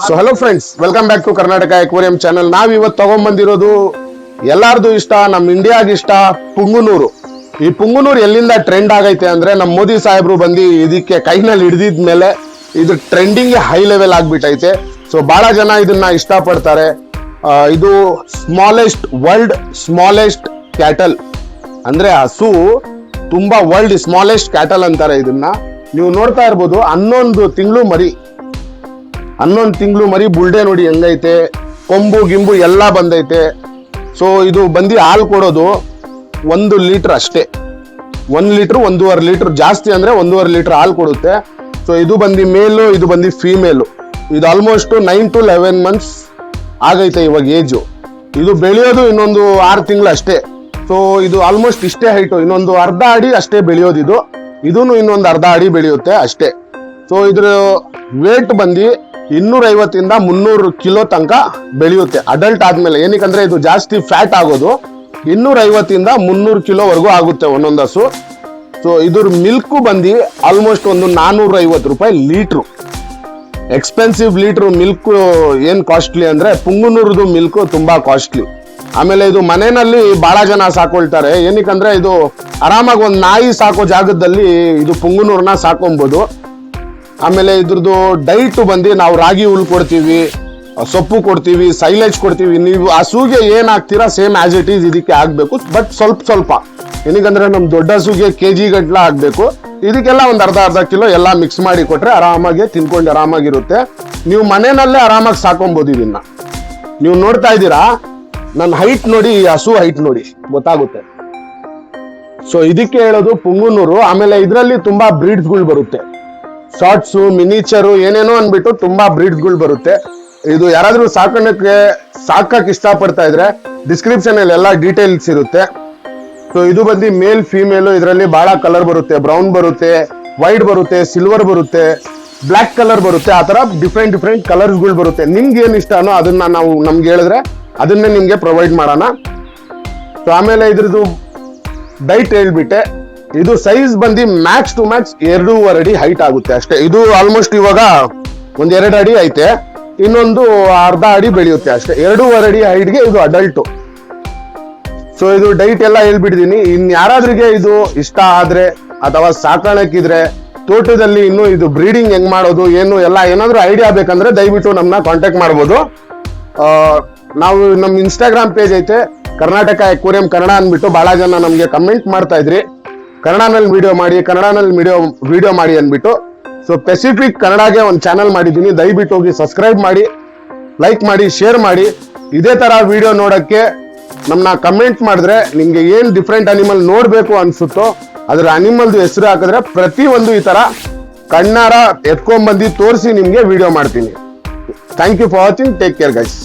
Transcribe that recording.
So hello friends, welcome back to Karnataka aquarium channel. ನಾವ್ ಇವತ್ತು ತಗೊಂಡ್ಬಂದಿರೋದು ಎಲ್ಲಾರ್ದು ಇಷ್ಟ, ನಮ್ ಇಂಡಿಯಾಗ ಇಷ್ಟ, ಪುಂಗನೂರು. ಈ ಪುಂಗನೂರು ಎಲ್ಲಿಂದ ಟ್ರೆಂಡ್ ಆಗೈತೆ ಅಂದ್ರೆ ನಮ್ಮ ಮೋದಿ ಸಾಹೇಬ್ರು ಬಂದು ಇದಕ್ಕೆ ಕೈನಲ್ಲಿ ಹಿಡಿದಿದ್ಮೇಲೆ ಇದು ಟ್ರೆಂಡಿಂಗ್ ಹೈ ಲೆವೆಲ್ ಆಗ್ಬಿಟ್ಟೈತೆ. ಸೊ ಬಹಳ ಜನ ಇದನ್ನ ಇಷ್ಟಪಡ್ತಾರೆ. ಇದು ವರ್ಲ್ಡ್ ಸ್ಮಾಲೆಸ್ಟ್ ಕ್ಯಾಟಲ್ ಅಂದ್ರೆ ಹಸು ತುಂಬಾ ವರ್ಲ್ಡ್ ಸ್ಮಾಲೆಸ್ಟ್ ಕ್ಯಾಟಲ್ ಅಂತಾರೆ ಇದನ್ನ. ನೀವು ನೋಡ್ತಾ ಇರ್ಬೋದು, 11 ತಿಂಗಳು ಮರಿ ಬುಲ್ಡೆ ನೋಡಿ ಹೆಂಗೈತೆ, ಕೊಂಬು ಗಿಂಬು ಎಲ್ಲ ಬಂದೈತೆ. ಸೊ ಇದು ಬಂದು ಹಾಲು ಕೊಡೋದು 1 ಲೀಟರ್ ಅಷ್ಟೇ. 1 ಲೀಟರ್ 1.5 ಲೀಟರ್, ಜಾಸ್ತಿ ಅಂದ್ರೆ 1.5 ಲೀಟರ್ ಹಾಲು ಕೊಡುತ್ತೆ. ಸೊ ಇದು ಬಂದು ಮೇಲು, ಇದು ಬಂದು ಫೀಮೇಲು. ಇದು ಆಲ್ಮೋಸ್ಟ್ 9 to 11 ಮಂತ್ಸ್ ಆಗೈತೆ ಇವಾಗ ಏಜು. ಇದು ಬೆಳೆಯೋದು ಇನ್ನೊಂದು 6 ತಿಂಗಳು ಅಷ್ಟೇ. ಸೊ ಇದು ಆಲ್ಮೋಸ್ಟ್ ಇಷ್ಟೇ ಹೈಟು, ಇನ್ನೊಂದು ಅರ್ಧ ಅಡಿ ಅಷ್ಟೇ ಬೆಳೆಯೋದು. ಇದೂನು ಇನ್ನೊಂದು ಅರ್ಧ ಅಡಿ ಬೆಳೆಯುತ್ತೆ ಅಷ್ಟೇ. ಸೊ ಇದ್ರ ವೇಟ್ ಬಂದು 250 ಇಂದ 300 ಕಿಲೋ ತನಕ ಬೆಳೆಯುತ್ತೆ ಅಡಲ್ಟ್ ಆದ್ಮೇಲೆ. ಏನಕ್ಕಂದ್ರೆ ಇದು ಜಾಸ್ತಿ ಫ್ಯಾಟ್ ಆಗೋದು. 250 ಇಂದ 300 ಕಿಲೋವರೆಗೂ ಆಗುತ್ತೆ ಒಂದೊಂದು ಹಸು. ಸೊ ಇದ್ರ ಮಿಲ್ಕ್ ಬಂದು ಆಲ್ಮೋಸ್ಟ್ ಒಂದು 450 ರೂಪಾಯಿ ಲೀಟ್ರು. Expensive litre milk. ಏನ್ ಕಾಸ್ಟ್ಲಿ ಅಂದ್ರೆ ಪುಂಗನೂರ್ದು ಮಿಲ್ಕ್ ತುಂಬಾ ಕಾಸ್ಟ್ಲಿ. ಆಮೇಲೆ ಇದು ಮನೆಯಲ್ಲಿ ಬಹಳ ಜನ ಸಾಕೊಳ್ತಾರೆ. ಏನಕ್ಕಂದ್ರೆ ಇದು ಆರಾಮಾಗಿ ಒಂದು ನಾಯಿ ಸಾಕೋ ಜಾಗದಲ್ಲಿ ಇದು ಪುಂಗನೂರ್ನ ಸಾಕೊಬಹುದು. ಆಮೇಲೆ ಇದ್ರದ್ದು ಡೈಟ್ ಬಂದು ನಾವು ರಾಗಿ ಹುಲ್ ಕೊಡ್ತೀವಿ, ಸೊಪ್ಪು ಕೊಡ್ತೀವಿ, ಸೈಲೇಜ್ ಕೊಡ್ತೀವಿ. ನೀವು ಹಸುಗೆ ಏನ್ ಹಾಕ್ತೀರಾ ಸೇಮ್ ಆಸ್ ಇಟ್ ಈಸ್ ಇದಕ್ಕೆ ಆಗ್ಬೇಕು, ಬಟ್ ಸ್ವಲ್ಪ. ಏನಕ್ಕಂದ್ರೆ ನಮ್ ದೊಡ್ಡ ಹಸುಗೆ kg ಗಟ್ಲ ಆಗ್ಬೇಕು. ಇದಕ್ಕೆಲ್ಲ ಒಂದು ಅರ್ಧ ಕಿಲೋ ಎಲ್ಲ ಮಿಕ್ಸ್ ಮಾಡಿ ಕೊಟ್ರೆ ಆರಾಮಾಗಿ ತಿನ್ಕೊಂಡು ಆರಾಮಾಗಿರುತ್ತೆ. ನೀವು ಮನೆಯಲ್ಲೇ ಆರಾಮಾಗಿ ಸಾಕೊಬಹುದು ಇದನ್ನ. ನೀವು ನೋಡ್ತಾ ಇದ್ದೀರಾ, ನನ್ನ ಹೈಟ್ ನೋಡಿ, ಈ ಹಸು ಹೈಟ್ ನೋಡಿ ಗೊತ್ತಾಗುತ್ತೆ. ಸೊ ಇದಕ್ಕೆ ಹೇಳೋದು ಪುಂಗನೂರು. ಆಮೇಲೆ ಇದರಲ್ಲಿ ತುಂಬಾ ಬ್ರೀಡ್ಸ್ಗಳು ಬರುತ್ತೆ, ಶಾರ್ಟ್ಸು, ಮಿನಿಚರು, ಏನೇನೋ ಅನ್ಬಿಟ್ಟು ತುಂಬಾ ಬ್ರೀಡ್ಸ್ಗಳು ಬರುತ್ತೆ. ಇದು ಯಾರಾದ್ರೂ ಸಾಕಕ್ಕೆ ಇಷ್ಟಪಡ್ತಾ ಇದ್ರೆ ಡಿಸ್ಕ್ರಿಪ್ಷನ್ ಅಲ್ಲಿ ಎಲ್ಲ ಡೀಟೇಲ್ಸ್ ಇರುತ್ತೆ. ಸೊ ಇದು ಬಂದು ಮೇಲ್ ಫೀಮೇಲು. ಇದರಲ್ಲಿ ಬಹಳ ಕಲರ್ ಬರುತ್ತೆ, ಬ್ರೌನ್ ಬರುತ್ತೆ, ವೈಟ್ ಬರುತ್ತೆ, ಸಿಲ್ವರ್ ಬರುತ್ತೆ, ಬ್ಲಾಕ್ ಕಲರ್ ಬರುತ್ತೆ. ಆ ತರ ಡಿಫ್ರೆಂಟ್ ಕಲರ್ಸ್ಗಳು ಬರುತ್ತೆ. ನಿಮ್ಗೆ ಏನ್ ಇಷ್ಟನೋ ಅದನ್ನ ನಾವು ನಮ್ಗೆ ಹೇಳಿದ್ರೆ ಅದನ್ನೇ ನಿಮ್ಗೆ ಪ್ರೊವೈಡ್ ಮಾಡೋಣ. ಸೊ ಆಮೇಲೆ ಇದ್ರದ್ದು ಡೈಟ್ ಹೇಳ್ಬಿಟ್ಟೆ. ಇದು ಸೈಜ್ ಬಂದು ಮ್ಯಾಕ್ಸ್ ಟು ಮ್ಯಾಕ್ಸ್ 2.5 ಅಡಿ ಹೈಟ್ ಆಗುತ್ತೆ ಅಷ್ಟೇ. ಇದು ಆಲ್ಮೋಸ್ಟ್ ಇವಾಗ 1-2 ಅಡಿ ಐತೆ, ಇನ್ನೊಂದು ಅರ್ಧ ಅಡಿ ಬೆಳೆಯುತ್ತೆ ಅಷ್ಟೇ. 2.5 ಅಡಿ ಹೈಟ್ಗೆ ಇದು ಅಡಲ್ಟು. ಸೊ ಇದು ಡೈಟ್ ಎಲ್ಲ ಹೇಳ್ಬಿಟ್ಟಿದೀನಿ. ಇನ್ ಯಾರಾದ್ರಿಗೆ ಇದು ಇಷ್ಟ ಆದ್ರೆ ಅಥವಾ ಸಾಕಾಣಕ್ಕಿದ್ರೆ ತೋಟದಲ್ಲಿ ಇನ್ನು ಇದು ಬ್ರೀಡಿಂಗ್ ಹೆಂಗ್ ಮಾಡೋದು ಏನು ಎಲ್ಲ ಏನಾದ್ರು ಐಡಿಯಾ ಬೇಕಂದ್ರೆ ದಯವಿಟ್ಟು ನಮ್ಮನ್ನ ಕಾಂಟ್ಯಾಕ್ಟ್ ಮಾಡ್ಬೋದು. ನಾವು ನಮ್ಮ ಇನ್ಸ್ಟಾಗ್ರಾಮ್ ಪೇಜ್ ಐತೆ, ಕರ್ನಾಟಕ ಅಕ್ವೇರಿಯಂ ಕನ್ನಡ ಅಂದ್ಬಿಟ್ಟು. ಬಹಳ ಜನ ನಮ್ಗೆ ಕಮೆಂಟ್ ಮಾಡ್ತಾ ಇದ್ರಿ, ಕನ್ನಡನಲ್ಲಿ ವಿಡಿಯೋ ಮಾಡಿ ಅಂದ್ಬಿಟ್ಟು. ಸೊ ಪೆಸಿಫಿಕ್ ಕನ್ನಡಗೆ ಒಂದು ಚಾನಲ್ ಮಾಡಿದ್ದೀನಿ, ದಯವಿಟ್ಟು ಹೋಗಿ ಸಬ್ಸ್ಕ್ರೈಬ್ ಮಾಡಿ, ಲೈಕ್ ಮಾಡಿ, ಶೇರ್ ಮಾಡಿ. ಇದೇ ತರ ವಿಡಿಯೋ ನೋಡಕ್ಕೆ ನಮ್ಮನ್ನ ಕಮೆಂಟ್ ಮಾಡಿದ್ರೆ ನಿಮ್ಗೆ ಏನ್ ಡಿಫ್ರೆಂಟ್ ಅನಿಮಲ್ ನೋಡ್ಬೇಕು ಅನ್ಸುತ್ತೋ ಅದ್ರ ಅನಿಮಲ್ದು ಹೆಸರು ಹಾಕಿದ್ರೆ ಪ್ರತಿಯೊಂದು ಈ ತರ ಕಣ್ಣಾರ ಎತ್ಕೊಂಡ್ಬಂದು ತೋರಿಸಿ ನಿಮ್ಗೆ ವಿಡಿಯೋ ಮಾಡ್ತೀನಿ. Thank you for watching. Take care guys.